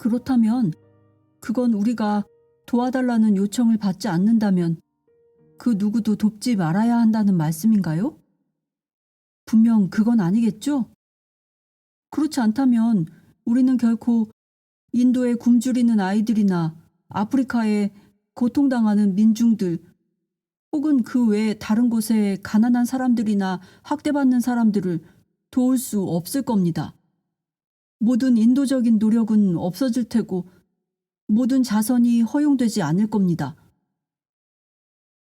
그렇다면 그건 우리가 도와달라는 요청을 받지 않는다면 그 누구도 돕지 말아야 한다는 말씀인가요? 분명 그건 아니겠죠? 그렇지 않다면 우리는 결코 인도에 굶주리는 아이들이나 아프리카에 고통당하는 민중들 혹은 그 외 다른 곳에 가난한 사람들이나 학대받는 사람들을 도울 수 없을 겁니다. 모든 인도적인 노력은 없어질 테고 모든 자선이 허용되지 않을 겁니다.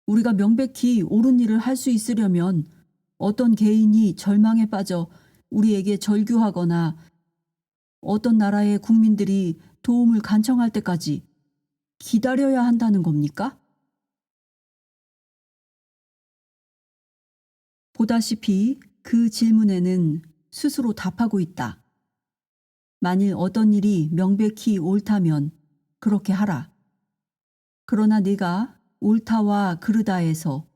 우리가 명백히 옳은 일을 할 수 있으려면 어떤 개인이 절망에 빠져 우리에게 절규하거나 어떤 나라의 국민들이 도움을 간청할 때까지 기다려야 한다는 겁니까? 보다시피 그 질문에는 스스로 답하고 있다. 만일 어떤 일이 명백히 옳다면 그렇게 하라. 그러나 네가 옳다와 그르다에서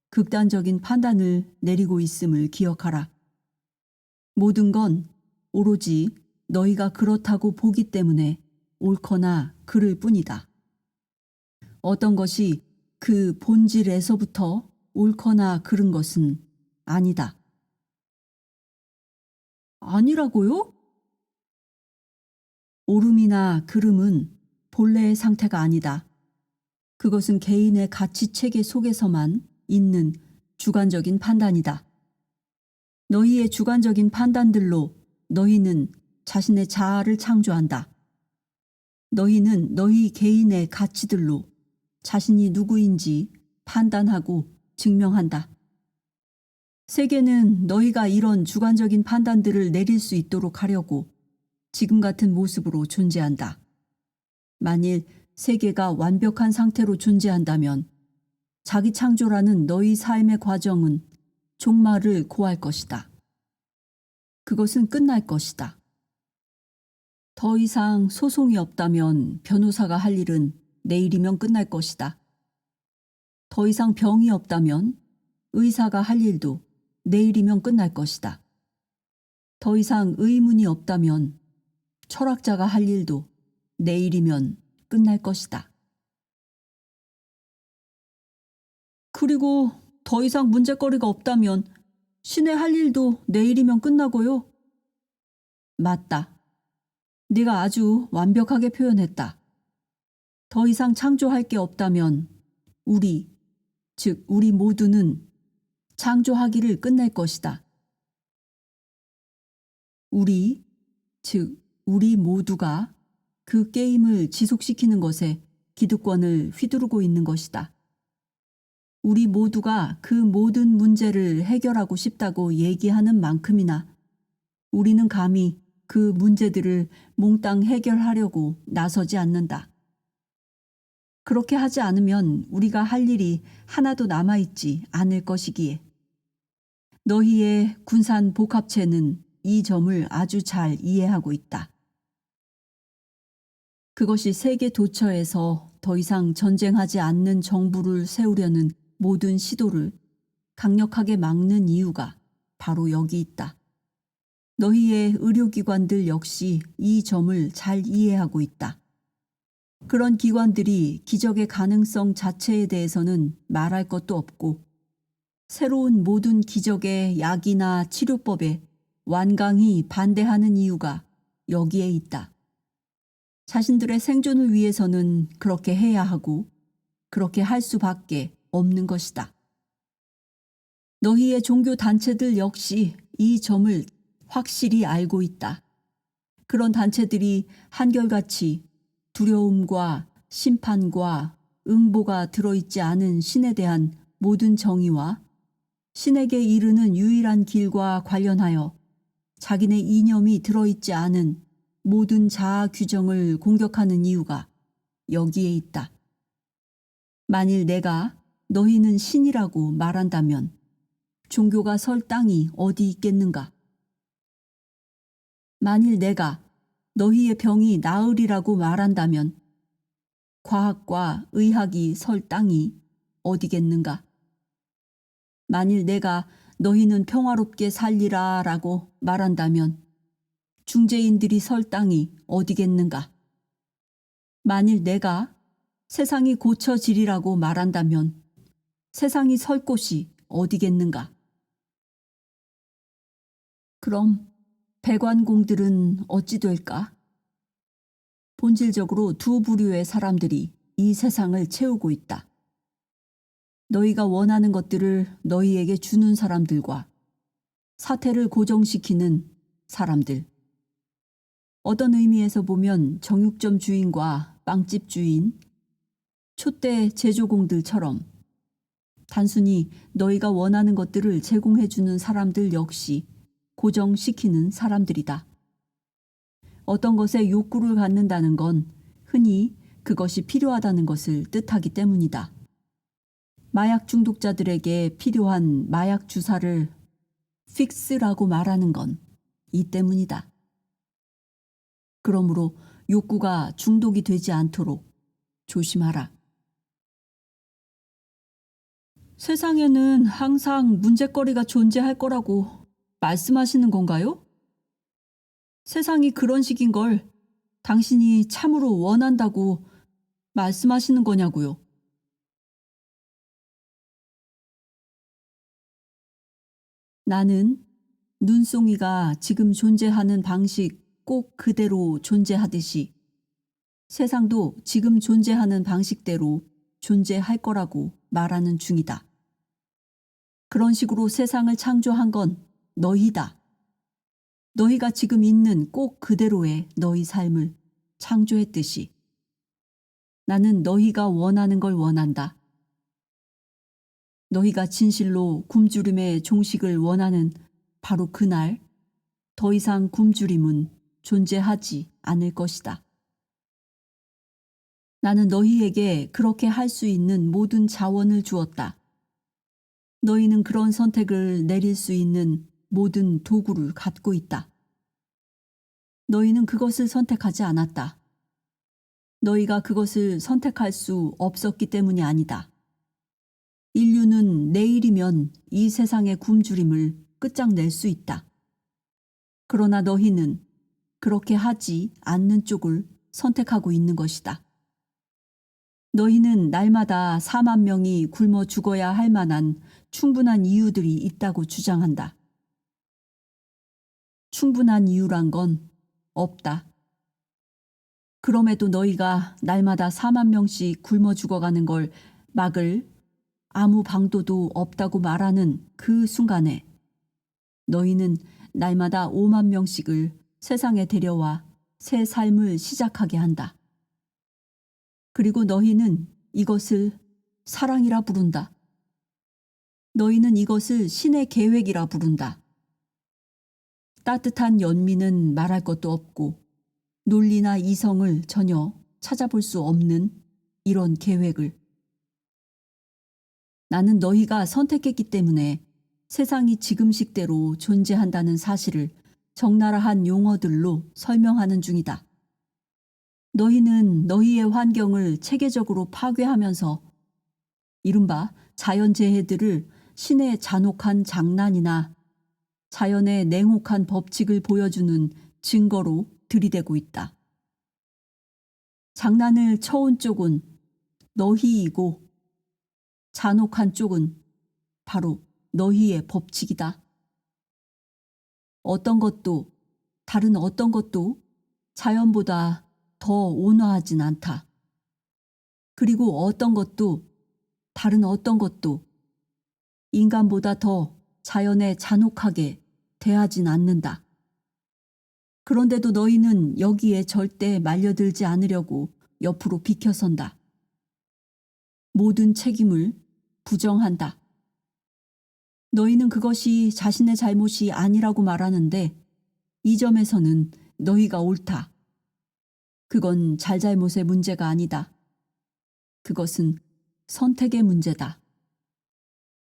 극단적인 판단을 내리고 있음을 기억하라. 모든 건 오로지 너희가 그렇다고 보기 때문에 옳거나 그를 뿐이다. 어떤 것이 그 본질에서부터 옳거나 그른 것은 아니다. 아니라고요? 옳음이나 그름은 본래의 상태가 아니다. 그것은 개인의 가치 체계 속에서만 있는 주관적인 판단이다. 너희의 주관적인 판단들로 너희는 자신의 자아를 창조한다. 너희는 너희 개인의 가치들로 자신이 누구인지 판단하고 증명한다. 세계는 너희가 이런 주관적인 판단들을 내릴 수 있도록 하려고 지금 같은 모습으로 존재한다. 만일 세계가 완벽한 상태로 존재한다면 자기 창조라는 너희 삶의 과정은 종말을 고할 것이다. 그것은 끝날 것이다. 더 이상 소송이 없다면 변호사가 할 일은 내일이면 끝날 것이다. 더 이상 병이 없다면 의사가 할 일도 내일이면 끝날 것이다. 더 이상 의문이 없다면 철학자가 할 일도 내일이면 끝날 것이다. 그리고 더 이상 문제거리가 없다면 신의 할 일도 내일이면 끝나고요. 맞다. 네가 아주 완벽하게 표현했다. 더 이상 창조할 게 없다면 우리 모두는 창조하기를 끝낼 것이다. 우리 모두가 그 게임을 지속시키는 것에 기득권을 휘두르고 있는 것이다. 우리 모두가 그 모든 문제를 해결하고 싶다고 얘기하는 만큼이나 우리는 감히 그 문제들을 몽땅 해결하려고 나서지 않는다. 그렇게 하지 않으면 우리가 할 일이 하나도 남아있지 않을 것이기에. 너희의 군산 복합체는 이 점을 아주 잘 이해하고 있다. 그것이 세계 도처에서 더 이상 전쟁하지 않는 정부를 세우려는 모든 시도를 강력하게 막는 이유가 바로 여기 있다. 너희의 의료기관들 역시 이 점을 잘 이해하고 있다. 그런 기관들이 기적의 가능성 자체에 대해서는 말할 것도 없고 새로운 모든 기적의 약이나 치료법에 완강히 반대하는 이유가 여기에 있다. 자신들의 생존을 위해서는 그렇게 해야 하고 그렇게 할 수밖에 없는 것이다. 너희의 종교 단체들 역시 이 점을 확실히 알고 있다. 그런 단체들이 한결같이 두려움과 심판과 응보가 들어있지 않은 신에 대한 모든 정의와 신에게 이르는 유일한 길과 관련하여 자기네 이념이 들어있지 않은 모든 자아 규정을 공격하는 이유가 여기에 있다. 만일 내가 너희는 신이라고 말한다면 종교가 설 땅이 어디 있겠는가? 만일 내가 너희의 병이 나으리라고 말한다면 과학과 의학이 설 땅이 어디겠는가? 만일 내가 너희는 평화롭게 살리라 라고 말한다면 중재인들이 설 땅이 어디겠는가? 만일 내가 세상이 고쳐지리라고 말한다면 세상이 설 곳이 어디겠는가? 그럼 백관공들은 어찌 될까? 본질적으로 두 부류의 사람들이 이 세상을 채우고 있다. 너희가 원하는 것들을 너희에게 주는 사람들과 사태를 고정시키는 사람들. 어떤 의미에서 보면 정육점 주인과 빵집 주인, 촛대 제조공들처럼 단순히 너희가 원하는 것들을 제공해주는 사람들 역시 고정시키는 사람들이다. 어떤 것에 욕구를 갖는다는 건 흔히 그것이 필요하다는 것을 뜻하기 때문이다. 마약 중독자들에게 필요한 마약 주사를 픽스라고 말하는 건 이 때문이다. 그러므로 욕구가 중독이 되지 않도록 조심하라. 세상에는 항상 문제거리가 존재할 거라고 말씀하시는 건가요? 세상이 그런 식인 걸 당신이 참으로 원한다고 말씀하시는 거냐고요. 나는 눈송이가 지금 존재하는 방식 꼭 그대로 존재하듯이 세상도 지금 존재하는 방식대로 존재할 거라고 말하는 중이다. 그런 식으로 세상을 창조한 건 너희다. 너희가 지금 있는 꼭 그대로의 너희 삶을 창조했듯이 나는 너희가 원하는 걸 원한다. 너희가 진실로 굶주림의 종식을 원하는 바로 그날 더 이상 굶주림은 존재하지 않을 것이다. 나는 너희에게 그렇게 할 수 있는 모든 자원을 주었다. 너희는 그런 선택을 내릴 수 있는 모든 도구를 갖고 있다. 너희는 그것을 선택하지 않았다. 너희가 그것을 선택할 수 없었기 때문이 아니다. 인류는 내일이면 이 세상의 굶주림을 끝장낼 수 있다. 그러나 너희는 그렇게 하지 않는 쪽을 선택하고 있는 것이다. 너희는 날마다 4만 명이 굶어 죽어야 할 만한 충분한 이유들이 있다고 주장한다. 충분한 이유란 건 없다. 그럼에도 너희가 날마다 4만 명씩 굶어 죽어가는 걸 막을 아무 방도도 없다고 말하는 그 순간에 너희는 날마다 5만 명씩을 세상에 데려와 새 삶을 시작하게 한다. 그리고 너희는 이것을 사랑이라 부른다. 너희는 이것을 신의 계획이라 부른다. 따뜻한 연민은 말할 것도 없고 논리나 이성을 전혀 찾아볼 수 없는 이런 계획을. 나는 너희가 선택했기 때문에 세상이 지금식대로 존재한다는 사실을 적나라한 용어들로 설명하는 중이다. 너희는 너희의 환경을 체계적으로 파괴하면서 이른바 자연재해들을 신의 잔혹한 장난이나 자연의 냉혹한 법칙을 보여주는 증거로 들이대고 있다. 장난을 쳐온 쪽은 너희이고 잔혹한 쪽은 바로 너희의 법칙이다. 어떤 것도 다른 어떤 것도 자연보다 더 온화하진 않다. 그리고 어떤 것도 다른 어떤 것도 인간보다 더 자연에 잔혹하게 대하진 않는다. 그런데도 너희는 여기에 절대 말려들지 않으려고 옆으로 비켜선다. 모든 책임을 부정한다. 너희는 그것이 자신의 잘못이 아니라고 말하는데 이 점에서는 너희가 옳다. 그건 잘잘못의 문제가 아니다. 그것은 선택의 문제다.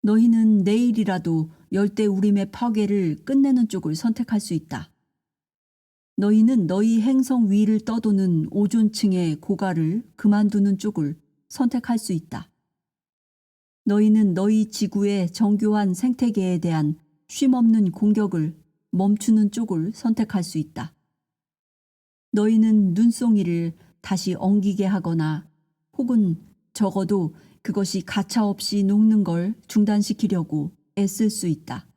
너희는 내일이라도 열대우림의 파괴를 끝내는 쪽을 선택할 수 있다. 너희는 너희 행성 위를 떠도는 오존층의 고갈을 그만두는 쪽을 선택할 수 있다. 너희는 너희 지구의 정교한 생태계에 대한 쉼없는 공격을 멈추는 쪽을 선택할 수 있다. 너희는 눈송이를 다시 엉기게 하거나 혹은 적어도 그것이 가차없이 녹는 걸 중단시키려고 애쓸 수 있다.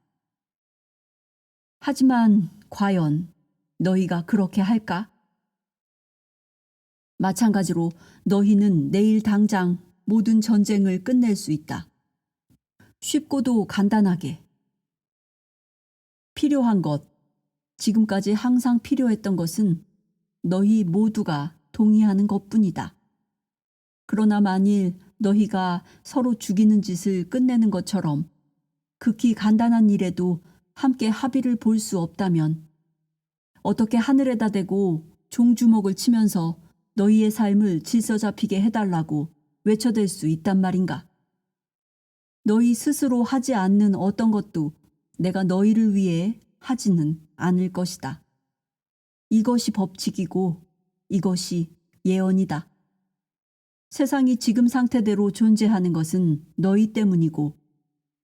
하지만 과연 너희가 그렇게 할까? 마찬가지로 너희는 내일 당장 모든 전쟁을 끝낼 수 있다. 쉽고도 간단하게. 필요한 것, 지금까지 항상 필요했던 것은 너희 모두가 동의하는 것뿐이다. 그러나 만일 너희가 서로 죽이는 짓을 끝내는 것처럼 극히 간단한 일에도 함께 합의를 볼 수 없다면 어떻게 하늘에다 대고 종주먹을 치면서 너희의 삶을 질서 잡히게 해달라고 외쳐댈 수 있단 말인가? 너희 스스로 하지 않는 어떤 것도 내가 너희를 위해 하지는 않을 것이다. 이것이 법칙이고 이것이 예언이다. 세상이 지금 상태대로 존재하는 것은 너희 때문이고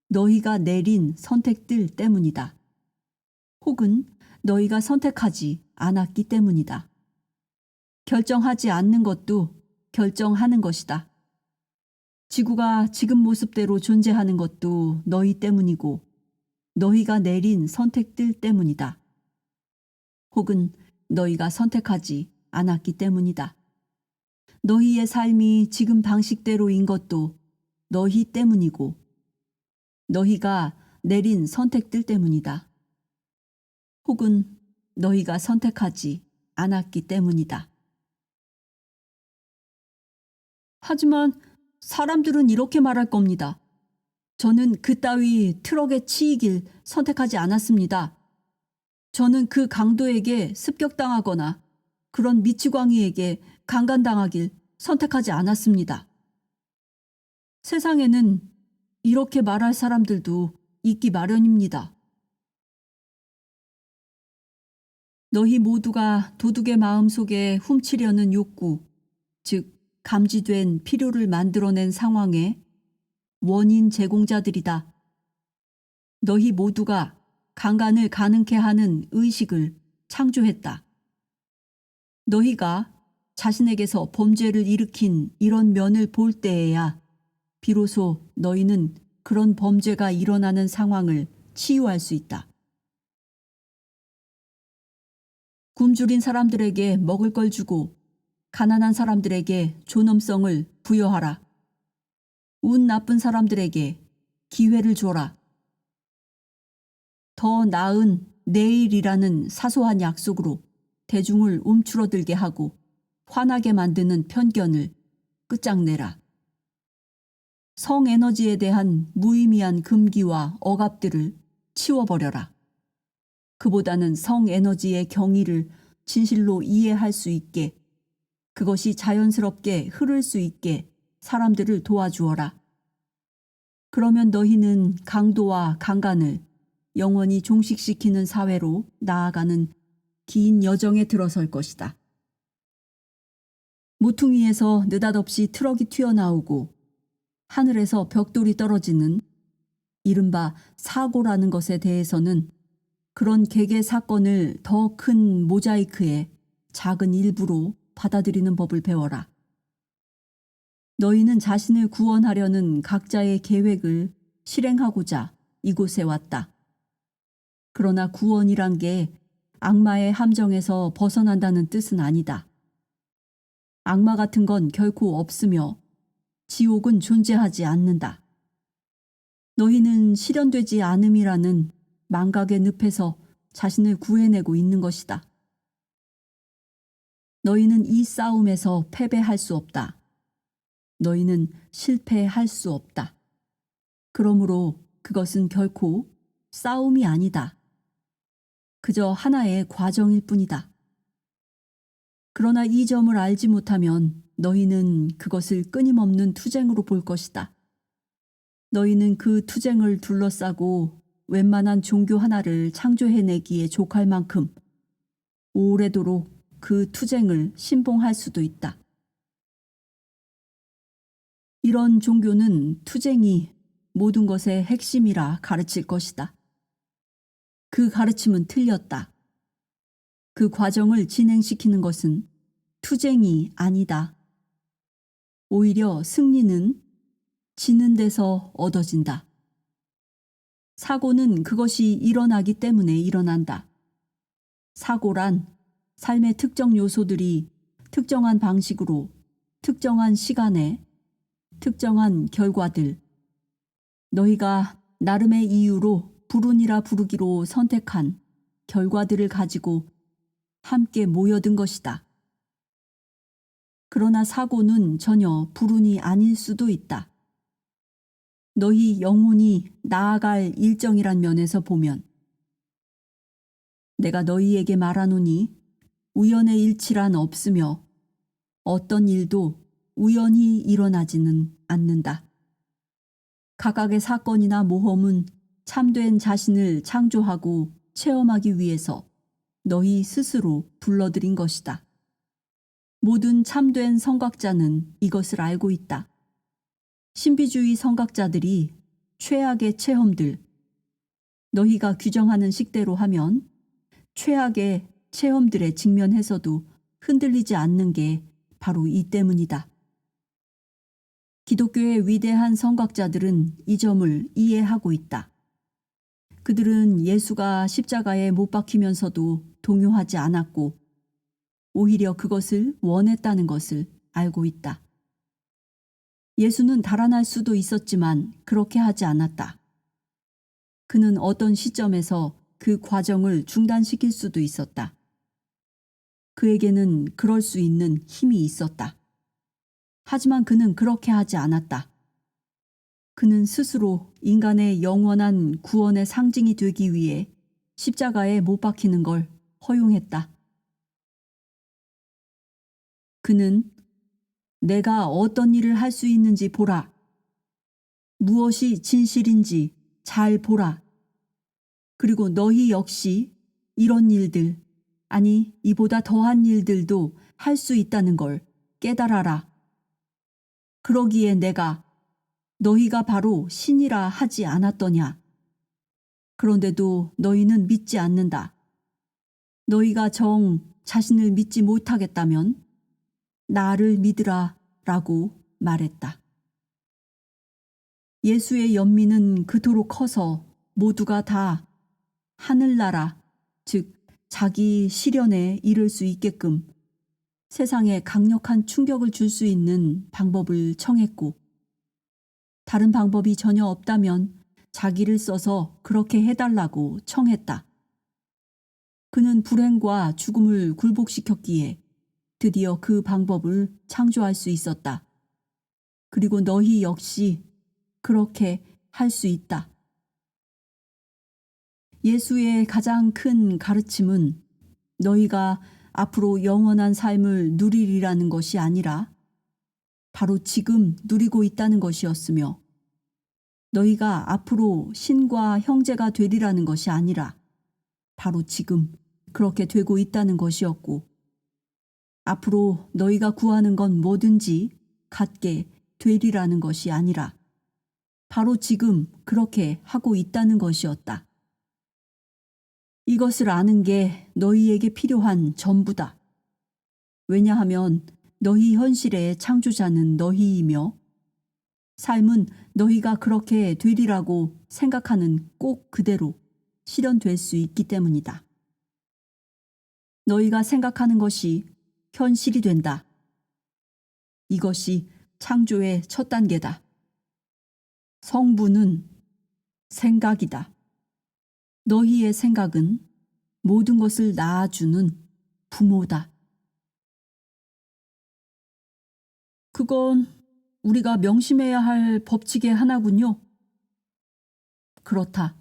너희가 내린 선택들 때문이다. 혹은 너희가 선택하지 않았기 때문이다. 결정하지 않는 것도 결정하는 것이다. 지구가 지금 모습대로 존재하는 것도 너희 때문이고 너희가 내린 선택들 때문이다. 혹은 너희가 선택하지 않았기 때문이다. 너희의 삶이 지금 방식대로인 것도 너희 때문이고 너희가 내린 선택들 때문이다. 혹은 너희가 선택하지 않았기 때문이다. 하지만 사람들은 이렇게 말할 겁니다. 저는 그따위 트럭에 치이길 선택하지 않았습니다. 저는 그 강도에게 습격당하거나 그런 미치광이에게 강간당하길 선택하지 않았습니다. 세상에는 이렇게 말할 사람들도 있기 마련입니다. 너희 모두가 도둑의 마음속에 훔치려는 욕구, 즉 감지된 필요를 만들어낸 상황의 원인 제공자들이다. 너희 모두가 강간을 가능케 하는 의식을 창조했다. 너희가 자신에게서 범죄를 일으킨 이런 면을 볼 때에야 비로소 너희는 그런 범죄가 일어나는 상황을 치유할 수 있다. 굶주린 사람들에게 먹을 걸 주고 가난한 사람들에게 존엄성을 부여하라. 운 나쁜 사람들에게 기회를 줘라. 더 나은 내일이라는 사소한 약속으로 대중을 움츠러들게 하고 화나게 만드는 편견을 끝장내라. 성에너지에 대한 무의미한 금기와 억압들을 치워버려라. 그보다는 성에너지의 경위를 진실로 이해할 수 있게, 그것이 자연스럽게 흐를 수 있게 사람들을 도와주어라. 그러면 너희는 강도와 강간을 영원히 종식시키는 사회로 나아가는 긴 여정에 들어설 것이다. 모퉁이에서 느닷없이 트럭이 튀어나오고 하늘에서 벽돌이 떨어지는 이른바 사고라는 것에 대해서는 그런 개개 사건을 더 큰 모자이크의 작은 일부로 받아들이는 법을 배워라. 너희는 자신을 구원하려는 각자의 계획을 실행하고자 이곳에 왔다. 그러나 구원이란 게 악마의 함정에서 벗어난다는 뜻은 아니다. 악마 같은 건 결코 없으며 지옥은 존재하지 않는다. 너희는 실현되지 않음이라는 망각의 늪에서 자신을 구해내고 있는 것이다. 너희는 이 싸움에서 패배할 수 없다. 너희는 실패할 수 없다. 그러므로 그것은 결코 싸움이 아니다. 그저 하나의 과정일 뿐이다. 그러나 이 점을 알지 못하면 너희는 그것을 끊임없는 투쟁으로 볼 것이다. 너희는 그 투쟁을 둘러싸고 웬만한 종교 하나를 창조해내기에 족할 만큼 오래도록 그 투쟁을 신봉할 수도 있다. 이런 종교는 투쟁이 모든 것의 핵심이라 가르칠 것이다. 그 가르침은 틀렸다. 그 과정을 진행시키는 것은 투쟁이 아니다. 오히려 승리는 지는 데서 얻어진다. 사고는 그것이 일어나기 때문에 일어난다. 사고란 삶의 특정 요소들이 특정한 방식으로, 특정한 시간에, 특정한 결과들, 너희가 나름의 이유로 불운이라 부르기로 선택한 결과들을 가지고 함께 모여든 것이다. 그러나 사고는 전혀 불운이 아닐 수도 있다. 너희 영혼이 나아갈 일정이란 면에서 보면 내가 너희에게 말하노니 우연의 일치란 없으며 어떤 일도 우연히 일어나지는 않는다. 각각의 사건이나 모험은 참된 자신을 창조하고 체험하기 위해서 너희 스스로 불러들인 것이다. 모든 참된 성각자는 이것을 알고 있다. 신비주의 성각자들이 최악의 체험들, 너희가 규정하는 식대로 하면 최악의 체험들에 직면해서도 흔들리지 않는 게 바로 이 때문이다. 기독교의 위대한 성각자들은 이 점을 이해하고 있다. 그들은 예수가 십자가에 못 박히면서도 동요하지 않았고 오히려 그것을 원했다는 것을 알고 있다. 예수는 달아날 수도 있었지만 그렇게 하지 않았다. 그는 어떤 시점에서 그 과정을 중단시킬 수도 있었다. 그에게는 그럴 수 있는 힘이 있었다. 하지만 그는 그렇게 하지 않았다. 그는 스스로 인간의 영원한 구원의 상징이 되기 위해 십자가에 못 박히는 걸 허용했다. 그는 내가 어떤 일을 할 수 있는지 보라. 무엇이 진실인지 잘 보라. 그리고 너희 역시 이런 일들, 아니 이보다 더한 일들도 할 수 있다는 걸 깨달아라. 그러기에 내가 너희가 바로 신이라 하지 않았더냐. 그런데도 너희는 믿지 않는다. 너희가 정 자신을 믿지 못하겠다면 나를 믿으라 라고 말했다. 예수의 연민은 그토록 커서 모두가 다 하늘나라, 즉 자기 시련에 이를 수 있게끔 세상에 강력한 충격을 줄 수 있는 방법을 청했고 다른 방법이 전혀 없다면 자기를 써서 그렇게 해달라고 청했다. 그는 불행과 죽음을 굴복시켰기에 드디어 그 방법을 창조할 수 있었다. 그리고 너희 역시 그렇게 할 수 있다. 예수의 가장 큰 가르침은 너희가 앞으로 영원한 삶을 누리리라는 것이 아니라 바로 지금 누리고 있다는 것이었으며 너희가 앞으로 신과 형제가 되리라는 것이 아니라 바로 지금 그렇게 되고 있다는 것이었고 앞으로 너희가 구하는 건 뭐든지 갖게 되리라는 것이 아니라 바로 지금 그렇게 하고 있다는 것이었다. 이것을 아는 게 너희에게 필요한 전부다. 왜냐하면 너희 현실의 창조자는 너희이며 삶은 너희가 그렇게 되리라고 생각하는 꼭 그대로 실현될 수 있기 때문이다. 너희가 생각하는 것이 현실이 된다. 이것이 창조의 첫 단계다. 성부는 생각이다. 너희의 생각은 모든 것을 낳아주는 부모다. 그건 우리가 명심해야 할 법칙의 하나군요. 그렇다.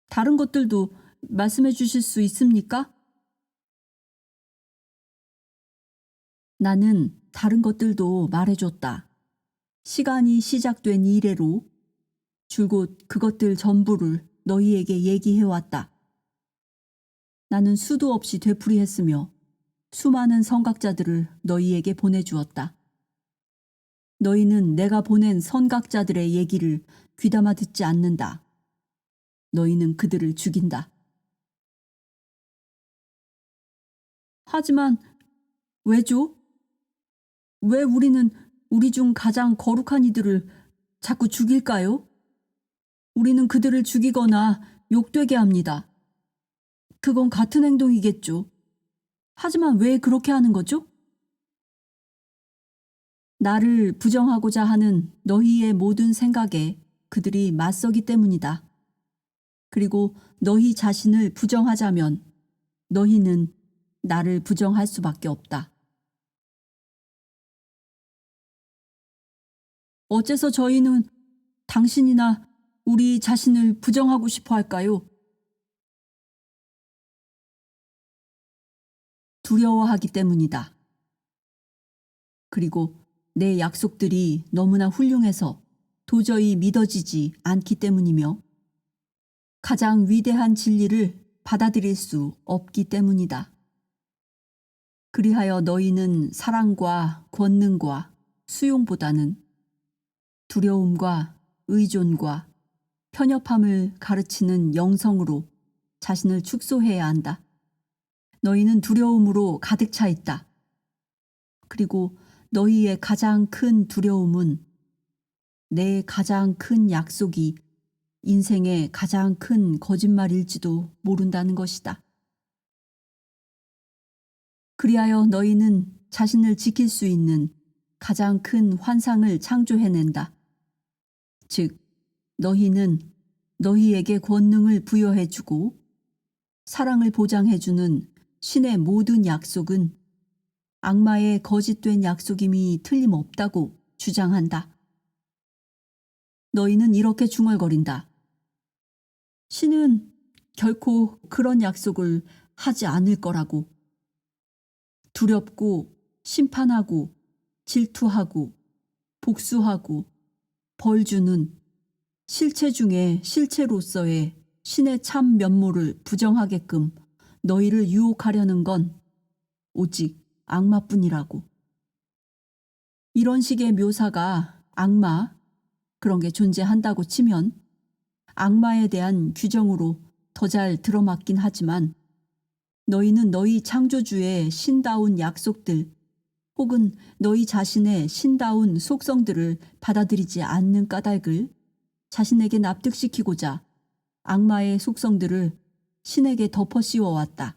다른 것들도 말씀해 주실 수 있습니까? 나는 다른 것들도 말해줬다. 시간이 시작된 이래로 줄곧 그것들 전부를 너희에게 얘기해왔다. 나는 수도 없이 되풀이했으며 수많은 선각자들을 너희에게 보내주었다. 너희는 내가 보낸 선각자들의 얘기를 귀담아 듣지 않는다. 너희는 그들을 죽인다. 하지만 왜죠? 왜 우리는 우리 중 가장 거룩한 이들을 자꾸 죽일까요? 우리는 그들을 죽이거나 욕되게 합니다. 그건 같은 행동이겠죠. 하지만 왜 그렇게 하는 거죠? 나를 부정하고자 하는 너희의 모든 생각에 그들이 맞서기 때문이다. 그리고 너희 자신을 부정하자면 너희는 나를 부정할 수밖에 없다. 어째서 저희는 당신이나 우리 자신을 부정하고 싶어 할까요? 두려워하기 때문이다. 그리고 내 약속들이 너무나 훌륭해서 도저히 믿어지지 않기 때문이며 가장 위대한 진리를 받아들일 수 없기 때문이다. 그리하여 너희는 사랑과 권능과 수용보다는 두려움과 의존과 편협함을 가르치는 영성으로 자신을 축소해야 한다. 너희는 두려움으로 가득 차 있다. 그리고 너희의 가장 큰 두려움은 내 가장 큰 약속이 인생의 가장 큰 거짓말일지도 모른다는 것이다. 그리하여 너희는 자신을 지킬 수 있는 가장 큰 환상을 창조해낸다. 즉, 너희는 너희에게 권능을 부여해주고 사랑을 보장해주는 신의 모든 약속은 악마의 거짓된 약속임이 틀림없다고 주장한다. 너희는 이렇게 중얼거린다. 신은 결코 그런 약속을 하지 않을 거라고. 두렵고 심판하고 질투하고 복수하고 벌주는 실체 중에 실체로서의 신의 참 면모를 부정하게끔 너희를 유혹하려는 건 오직 악마뿐이라고. 이런 식의 묘사가 악마, 그런 게 존재한다고 치면 악마에 대한 규정으로 더 잘 들어맞긴 하지만 너희는 너희 창조주의 신다운 약속들 혹은 너희 자신의 신다운 속성들을 받아들이지 않는 까닭을 자신에게 납득시키고자 악마의 속성들을 신에게 덮어 씌워왔다.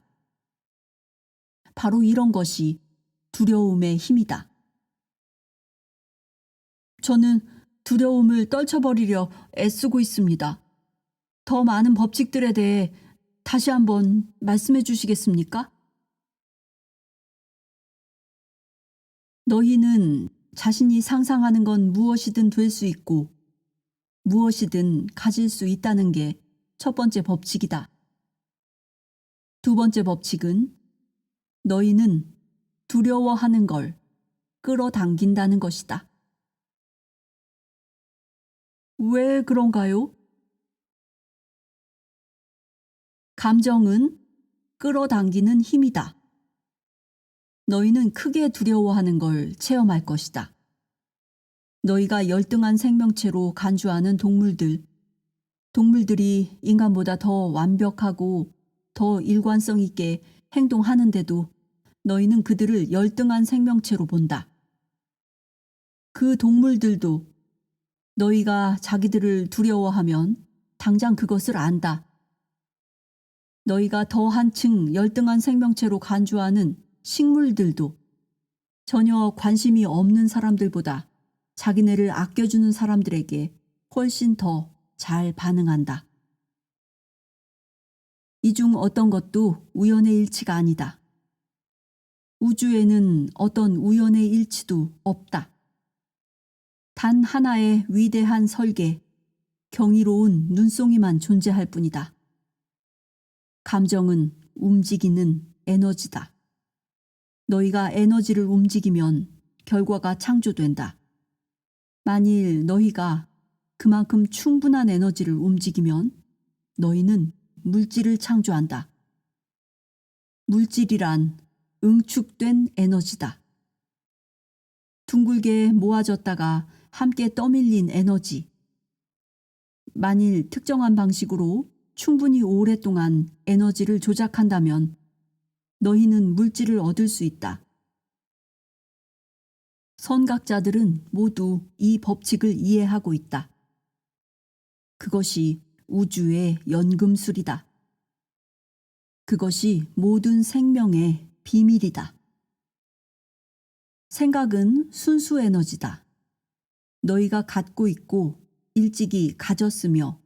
바로 이런 것이 두려움의 힘이다. 저는 두려움을 떨쳐버리려 애쓰고 있습니다. 더 많은 법칙들에 대해 다시 한번 말씀해 주시겠습니까? 너희는 자신이 상상하는 건 무엇이든 될 수 있고 무엇이든 가질 수 있다는 게 첫 번째 법칙이다. 두 번째 법칙은 너희는 두려워하는 걸 끌어당긴다는 것이다. 왜 그런가요? 감정은 끌어당기는 힘이다. 너희는 크게 두려워하는 걸 체험할 것이다. 너희가 열등한 생명체로 간주하는 동물들이 인간보다 더 완벽하고 더 일관성 있게 행동하는데도 너희는 그들을 열등한 생명체로 본다. 그 동물들도 너희가 자기들을 두려워하면 당장 그것을 안다. 너희가 더 한층 열등한 생명체로 간주하는 식물들도 전혀 관심이 없는 사람들보다 자기네를 아껴주는 사람들에게 훨씬 더 잘 반응한다. 이 중 어떤 것도 우연의 일치가 아니다. 우주에는 어떤 우연의 일치도 없다. 단 하나의 위대한 설계, 경이로운 눈송이만 존재할 뿐이다. 감정은 움직이는 에너지다. 너희가 에너지를 움직이면 결과가 창조된다. 만일 너희가 그만큼 충분한 에너지를 움직이면 너희는 물질을 창조한다. 물질이란 응축된 에너지다. 둥글게 모아졌다가 함께 떠밀린 에너지. 만일 특정한 방식으로 충분히 오랫동안 에너지를 조작한다면 너희는 물질을 얻을 수 있다. 선각자들은 모두 이 법칙을 이해하고 있다. 그것이 우주의 연금술이다. 그것이 모든 생명의 비밀이다. 생각은 순수 에너지다. 너희가 갖고 있고 일찍이 가졌으며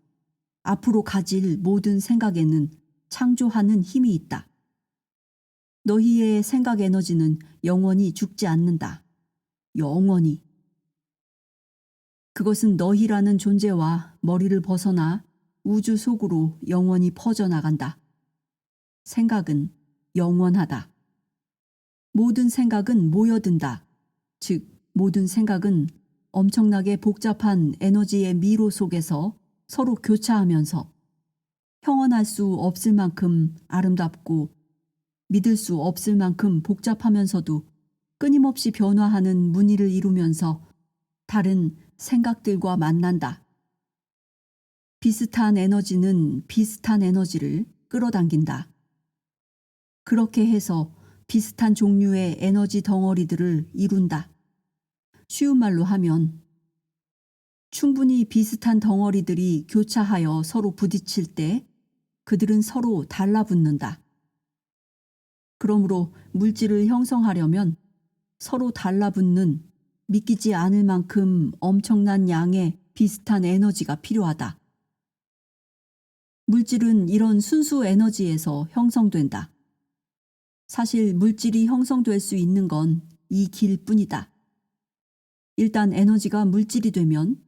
앞으로 가질 모든 생각에는 창조하는 힘이 있다. 너희의 생각 에너지는 영원히 죽지 않는다. 영원히. 그것은 너희라는 존재와 머리를 벗어나 우주 속으로 영원히 퍼져나간다. 생각은 영원하다. 모든 생각은 모여든다. 즉, 모든 생각은 엄청나게 복잡한 에너지의 미로 속에서 서로 교차하면서 형언할 수 없을 만큼 아름답고 믿을 수 없을 만큼 복잡하면서도 끊임없이 변화하는 무늬를 이루면서 다른 생각들과 만난다. 비슷한 에너지는 비슷한 에너지를 끌어당긴다. 그렇게 해서 비슷한 종류의 에너지 덩어리들을 이룬다. 쉬운 말로 하면 충분히 비슷한 덩어리들이 교차하여 서로 부딪힐 때 그들은 서로 달라붙는다. 그러므로 물질을 형성하려면 서로 달라붙는 믿기지 않을 만큼 엄청난 양의 비슷한 에너지가 필요하다. 물질은 이런 순수 에너지에서 형성된다. 사실 물질이 형성될 수 있는 건 이 길뿐이다. 일단 에너지가 물질이 되면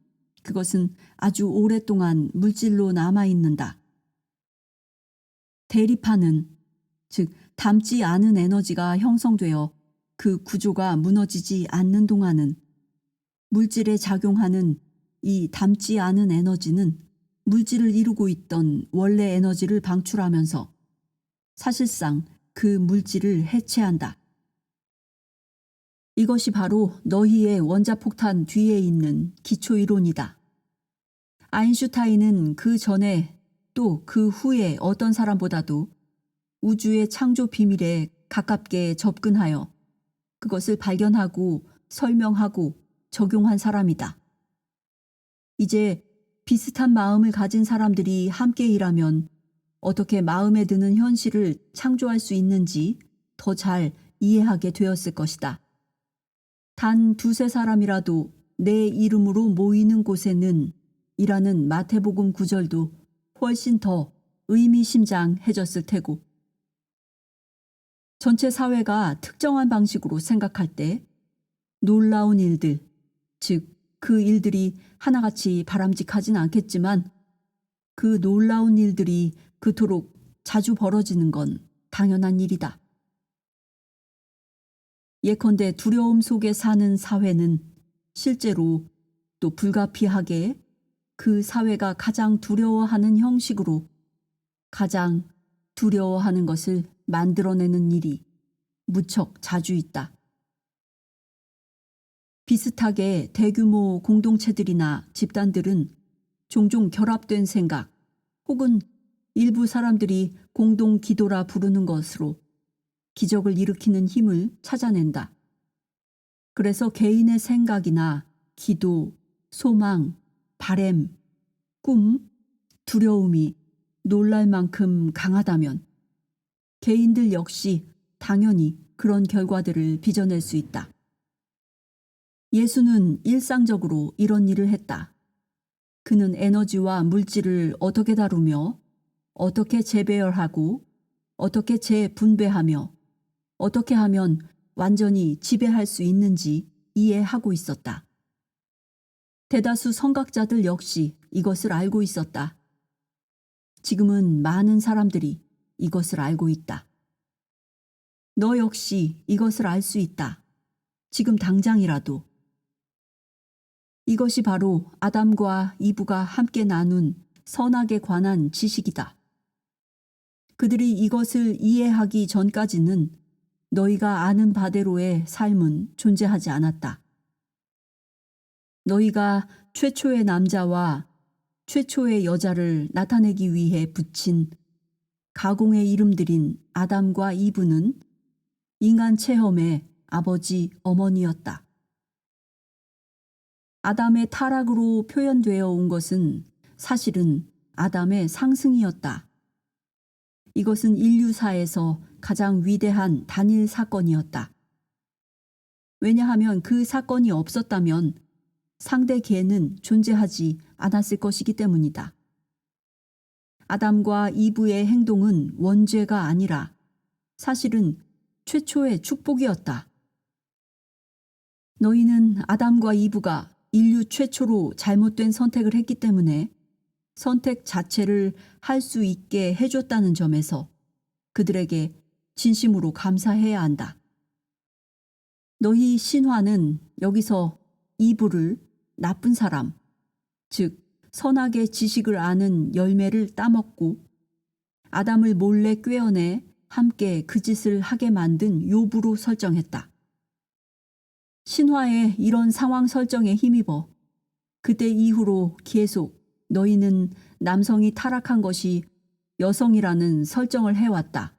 그것은 아주 오랫동안 물질로 남아있는다. 대립하는, 즉 닮지 않은 에너지가 형성되어 그 구조가 무너지지 않는 동안은 물질에 작용하는 이 닮지 않은 에너지는 물질을 이루고 있던 원래 에너지를 방출하면서 사실상 그 물질을 해체한다. 이것이 바로 너희의 원자폭탄 뒤에 있는 기초이론이다. 아인슈타인은 그 전에 또 그 후에 어떤 사람보다도 우주의 창조 비밀에 가깝게 접근하여 그것을 발견하고 설명하고 적용한 사람이다. 이제 비슷한 마음을 가진 사람들이 함께 일하면 어떻게 마음에 드는 현실을 창조할 수 있는지 더 잘 이해하게 되었을 것이다. 단 두세 사람이라도 내 이름으로 모이는 곳에는 이라는 마태복음 구절도 훨씬 더 의미심장해졌을 테고 전체 사회가 특정한 방식으로 생각할 때 놀라운 일들, 즉 그 일들이 하나같이 바람직하진 않겠지만 그 놀라운 일들이 그토록 자주 벌어지는 건 당연한 일이다. 예컨대 두려움 속에 사는 사회는 실제로 또 불가피하게 그 사회가 가장 두려워하는 형식으로 가장 두려워하는 것을 만들어내는 일이 무척 자주 있다. 비슷하게 대규모 공동체들이나 집단들은 종종 결합된 생각 혹은 일부 사람들이 공동 기도라 부르는 것으로 기적을 일으키는 힘을 찾아낸다. 그래서 개인의 생각이나 기도, 소망, 바램, 꿈, 두려움이 놀랄 만큼 강하다면 개인들 역시 당연히 그런 결과들을 빚어낼 수 있다. 예수는 일상적으로 이런 일을 했다. 그는 에너지와 물질을 어떻게 다루며 어떻게 재배열하고 어떻게 재분배하며 어떻게 하면 완전히 지배할 수 있는지 이해하고 있었다. 대다수 선각자들 역시 이것을 알고 있었다. 지금은 많은 사람들이 이것을 알고 있다. 너 역시 이것을 알 수 있다. 지금 당장이라도. 이것이 바로 아담과 이브가 함께 나눈 선악에 관한 지식이다. 그들이 이것을 이해하기 전까지는 너희가 아는 바대로의 삶은 존재하지 않았다. 너희가 최초의 남자와 최초의 여자를 나타내기 위해 붙인 가공의 이름들인 아담과 이브는 인간 체험의 아버지, 어머니였다. 아담의 타락으로 표현되어 온 것은 사실은 아담의 상승이었다. 이것은 인류사에서 가장 위대한 단일 사건이었다. 왜냐하면 그 사건이 없었다면 상대 개는 존재하지 않았을 것이기 때문이다. 아담과 이브의 행동은 원죄가 아니라 사실은 최초의 축복이었다. 너희는 아담과 이브가 인류 최초로 잘못된 선택을 했기 때문에 선택 자체를 할 수 있게 해줬다는 점에서 그들에게 진심으로 감사해야 한다. 너희 신화는 여기서 이브를 나쁜 사람, 즉 선악의 지식을 아는 열매를 따먹고 아담을 몰래 꿰어내 함께 그 짓을 하게 만든 요부로 설정했다. 신화의 이런 상황 설정에 힘입어 그때 이후로 계속 너희는 남성이 타락한 것이 여성이라는 설정을 해왔다.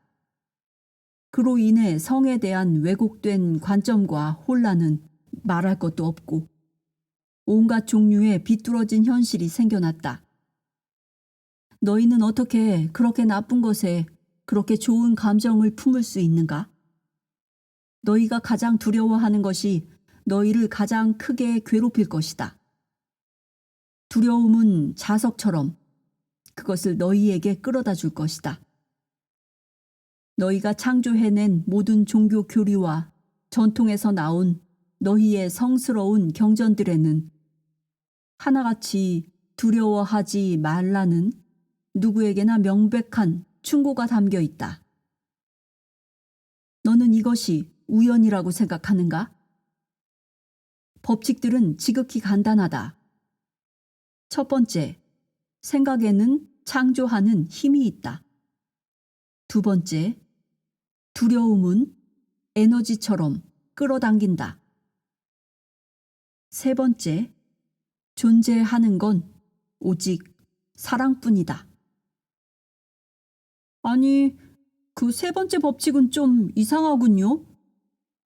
그로 인해 성에 대한 왜곡된 관점과 혼란은 말할 것도 없고 온갖 종류의 비뚤어진 현실이 생겨났다. 너희는 어떻게 그렇게 나쁜 것에 그렇게 좋은 감정을 품을 수 있는가? 너희가 가장 두려워하는 것이 너희를 가장 크게 괴롭힐 것이다. 두려움은 자석처럼 그것을 너희에게 끌어다 줄 것이다. 너희가 창조해낸 모든 종교 교리와 전통에서 나온 너희의 성스러운 경전들에는 하나같이 두려워하지 말라는 누구에게나 명백한 충고가 담겨 있다. 너는 이것이 우연이라고 생각하는가? 법칙들은 지극히 간단하다. 첫 번째, 생각에는 창조하는 힘이 있다. 두 번째, 두려움은 에너지처럼 끌어당긴다. 세 번째, 존재하는 건 오직 사랑뿐이다. 아니, 그 세 번째 법칙은 좀 이상하군요.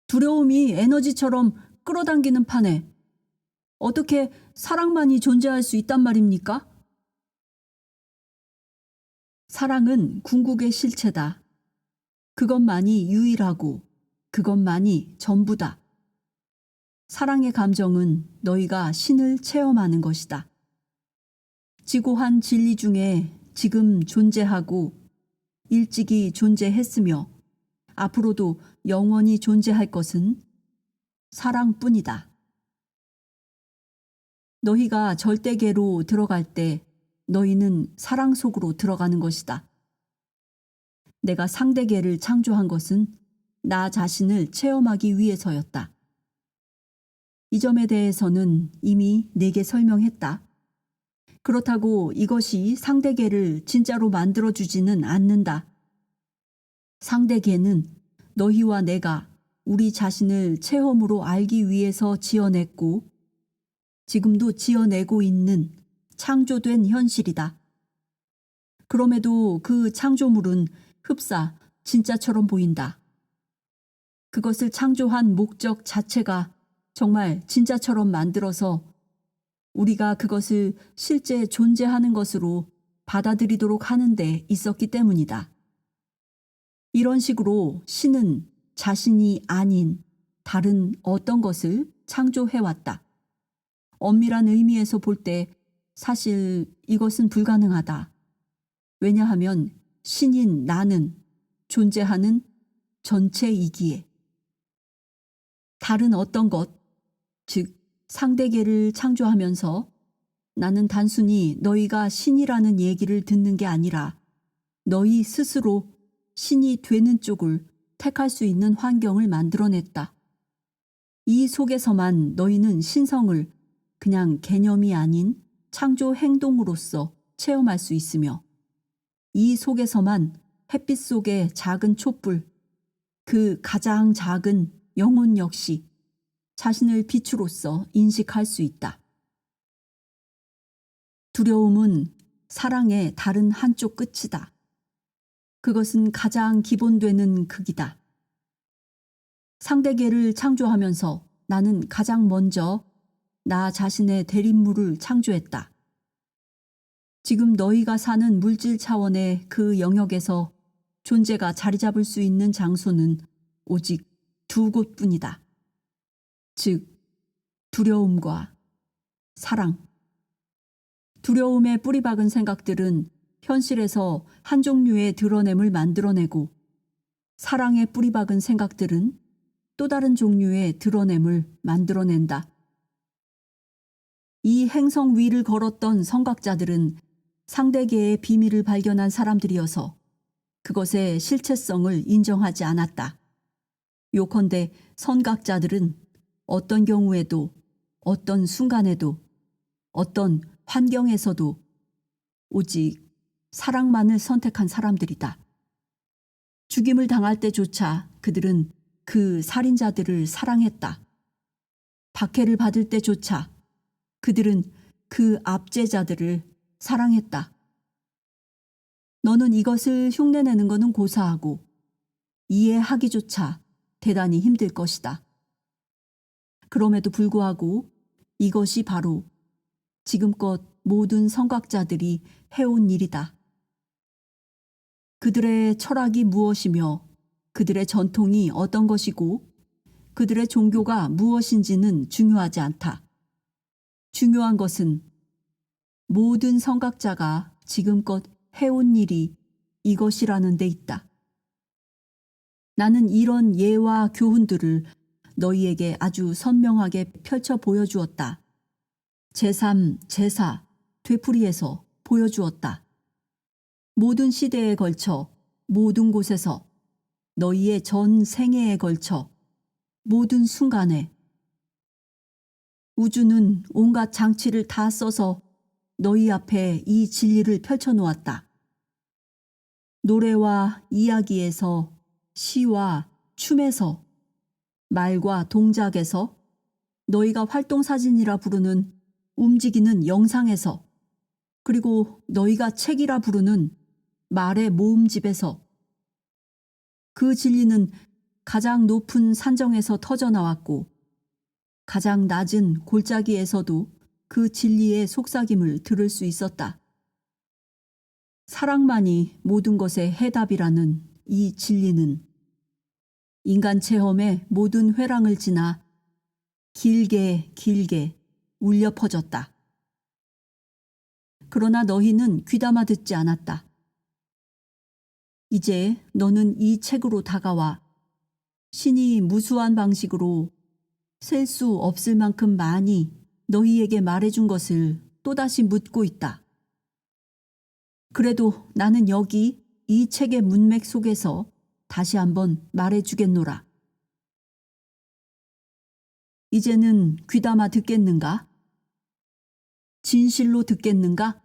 두려움이 에너지처럼 끌어당기는 판에 어떻게 사랑만이 존재할 수 있단 말입니까? 사랑은 궁극의 실체다. 그것만이 유일하고 그것만이 전부다. 사랑의 감정은 너희가 신을 체험하는 것이다. 지고한 진리 중에 지금 존재하고 일찍이 존재했으며 앞으로도 영원히 존재할 것은 사랑뿐이다. 너희가 절대계로 들어갈 때 너희는 사랑 속으로 들어가는 것이다. 내가 상대계를 창조한 것은 나 자신을 체험하기 위해서였다. 이 점에 대해서는 이미 내게 설명했다. 그렇다고 이것이 상대계를 진짜로 만들어주지는 않는다. 상대계는 너희와 내가 우리 자신을 체험으로 알기 위해서 지어냈고 지금도 지어내고 있는 창조된 현실이다. 그럼에도 그 창조물은 흡사 진짜처럼 보인다. 그것을 창조한 목적 자체가 정말 진짜처럼 만들어서 우리가 그것을 실제 존재하는 것으로 받아들이도록 하는 데 있었기 때문이다. 이런 식으로 신은 자신이 아닌 다른 어떤 것을 창조해왔다. 엄밀한 의미에서 볼 때 사실 이것은 불가능하다. 왜냐하면 신인 나는 존재하는 전체이기에 다른 어떤 것, 즉 상대계를 창조하면서 나는 단순히 너희가 신이라는 얘기를 듣는 게 아니라 너희 스스로 신이 되는 쪽을 택할 수 있는 환경을 만들어냈다. 이 속에서만 너희는 신성을 그냥 개념이 아닌 창조 행동으로서 체험할 수 있으며 이 속에서만 햇빛 속의 작은 촛불, 그 가장 작은 영혼 역시 자신을 빛으로서 인식할 수 있다. 두려움은 사랑의 다른 한쪽 끝이다. 그것은 가장 기본되는 극이다. 상대계를 창조하면서 나는 가장 먼저 나 자신의 대립물을 창조했다. 지금 너희가 사는 물질 차원의 그 영역에서 존재가 자리 잡을 수 있는 장소는 오직 두 곳뿐이다. 즉, 두려움과 사랑. 두려움에 뿌리 박은 생각들은 현실에서 한 종류의 드러냄을 만들어내고, 사랑에 뿌리 박은 생각들은 또 다른 종류의 드러냄을 만들어낸다. 이 행성 위를 걸었던 선각자들은 상대계의 비밀을 발견한 사람들이어서 그것의 실체성을 인정하지 않았다. 요컨대 선각자들은 어떤 경우에도, 어떤 순간에도, 어떤 환경에서도 오직 사랑만을 선택한 사람들이다. 죽임을 당할 때조차 그들은 그 살인자들을 사랑했다. 박해를 받을 때조차 그들은 그 압제자들을 사랑했다. 너는 이것을 흉내내는 것은 고사하고 이해하기조차 대단히 힘들 것이다. 그럼에도 불구하고 이것이 바로 지금껏 모든 선각자들이 해온 일이다. 그들의 철학이 무엇이며 그들의 전통이 어떤 것이고 그들의 종교가 무엇인지는 중요하지 않다. 중요한 것은 모든 선각자가 지금껏 해온 일이 이것이라는 데 있다. 나는 이런 예와 교훈들을 너희에게 아주 선명하게 펼쳐 보여주었다. 제3, 제4, 되풀이해서 보여주었다. 모든 시대에 걸쳐 모든 곳에서 너희의 전 생애에 걸쳐 모든 순간에 우주는 온갖 장치를 다 써서 너희 앞에 이 진리를 펼쳐놓았다. 노래와 이야기에서, 시와 춤에서, 말과 동작에서, 너희가 활동사진이라 부르는 움직이는 영상에서, 그리고 너희가 책이라 부르는 말의 모음집에서 그 진리는 가장 높은 산정에서 터져나왔고 가장 낮은 골짜기에서도 그 진리의 속삭임을 들을 수 있었다. 사랑만이 모든 것의 해답이라는 이 진리는 인간 체험의 모든 회랑을 지나 길게 길게 울려 퍼졌다. 그러나 너희는 귀담아 듣지 않았다. 이제 너는 이 책으로 다가와 신이 무수한 방식으로 셀 수 없을 만큼 많이 너희에게 말해준 것을 또다시 묻고 있다. 그래도 나는 여기 이 책의 문맥 속에서 다시 한번 말해주겠노라. 이제는 귀담아 듣겠는가? 진실로 듣겠는가?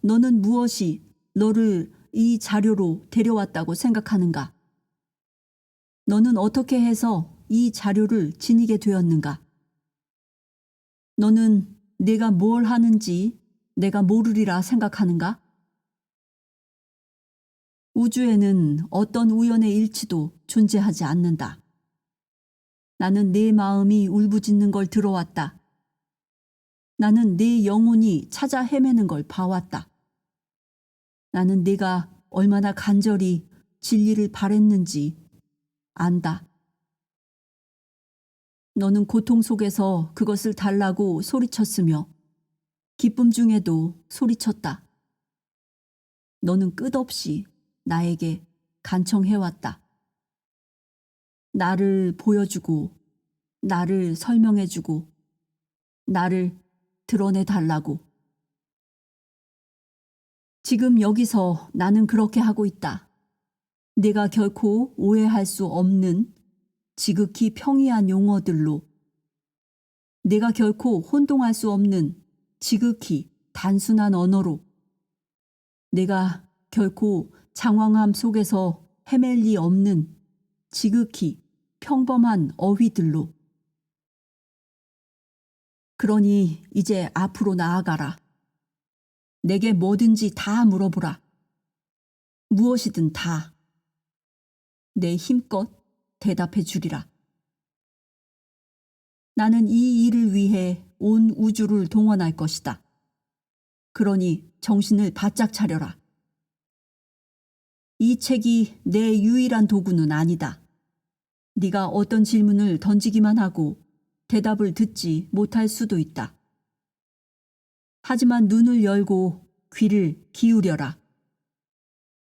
너는 무엇이 너를 이 자료로 데려왔다고 생각하는가? 너는 어떻게 해서 이 자료를 지니게 되었는가? 너는 내가 뭘 하는지 내가 모르리라 생각하는가? 우주에는 어떤 우연의 일치도 존재하지 않는다. 나는 내 마음이 울부짖는 걸 들어왔다. 나는 내 영혼이 찾아 헤매는 걸 봐왔다. 나는 네가 얼마나 간절히 진리를 바랬는지 안다. 너는 고통 속에서 그것을 달라고 소리쳤으며 기쁨 중에도 소리쳤다. 너는 끝없이 나에게 간청해왔다. 나를 보여주고 나를 설명해주고 나를 드러내달라고. 지금 여기서 나는 그렇게 하고 있다. 네가 결코 오해할 수 없는 지극히 평이한 용어들로, 네가 결코 혼동할 수 없는 지극히 단순한 언어로, 네가 결코 장황함 속에서 헤맬 리 없는 지극히 평범한 어휘들로. 그러니 이제 앞으로 나아가라. 내게 뭐든지 다 물어보라. 무엇이든 다. 내 힘껏 대답해 주리라. 나는 이 일을 위해 온 우주를 동원할 것이다. 그러니 정신을 바짝 차려라. 이 책이 내 유일한 도구는 아니다. 네가 어떤 질문을 던지기만 하고 대답을 듣지 못할 수도 있다. 하지만 눈을 열고 귀를 기울여라.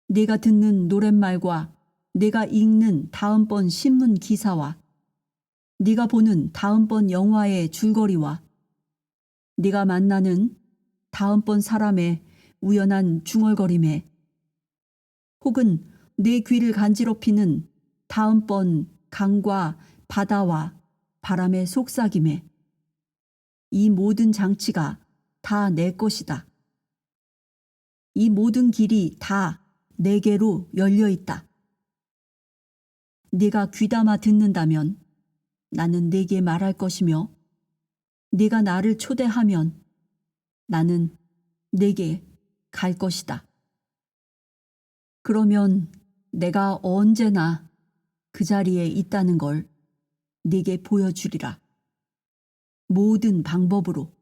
네가 듣는 노랫말과 네가 읽는 다음번 신문 기사와 네가 보는 다음번 영화의 줄거리와 네가 만나는 다음번 사람의 우연한 중얼거림에 혹은 내 귀를 간지럽히는 다음번 강과 바다와 바람의 속삭임에 이 모든 장치가 다 내 것이다. 이 모든 길이 다 내게로 열려 있다. 네가 귀담아 듣는다면 나는 네게 말할 것이며 네가 나를 초대하면 나는 네게 갈 것이다. 그러면 내가 언제나 그 자리에 있다는 걸 네게 보여주리라. 모든 방법으로.